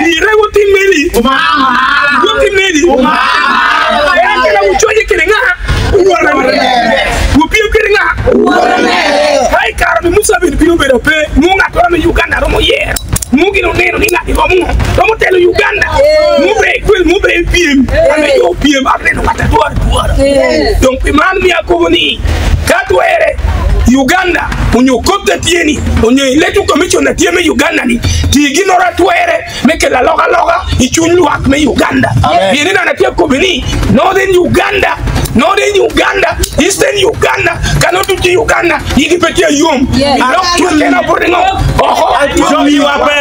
Dire utimeli. Utimeli. Ayake na uchoje kirenga. Upio kirenga. Hai karami musa bin pino bero pe. Munga to na Uganda romo yer. Mugi no neno ninga di komu. Romo telo Uganda. Mube PM. Ane yo PM able no kata tuar. Donc iman mi akoboni. Katwere Uganda unyo kota tieni unyo letu commission na tieme Uganda ni tiginora tuere meke la loga ichunyu wak me Uganda yeni na natia kobini northern Uganda eastern Uganda kanotu ti Uganda yigipetia yom ilok tuena boringo oho so you ape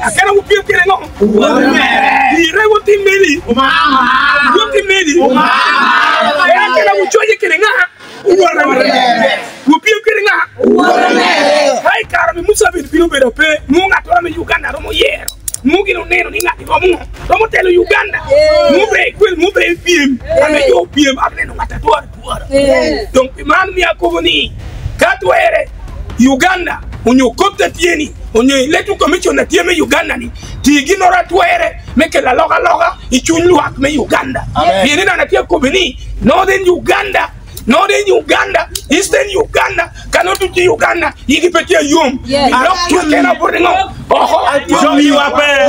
Akana upia kirengo. Dire wuti meli. Wuti meli. Akana uchoje kirenga. Upia kirenga. Hai karami musa bino bera pe. Munga tora me Uganda romo yero. Mugi no neno ni ngati romo. Romo telo Uganda. Mube PM. Ame yo PM abne no ngata tuara. Donc man mi akovoni. Katwere Uganda. Onyo kopta tieni. Onyo letu commission na tieme Uganda ni. Tiginora tuere. Meke la loga. Ichunluak me Uganda. Yeni na tia kobeni. Northern Uganda. Eastern Uganda. Kanotu ti Uganda. Yigi petia yum. Alok tu kena bodengo. Oho. Jom you ape.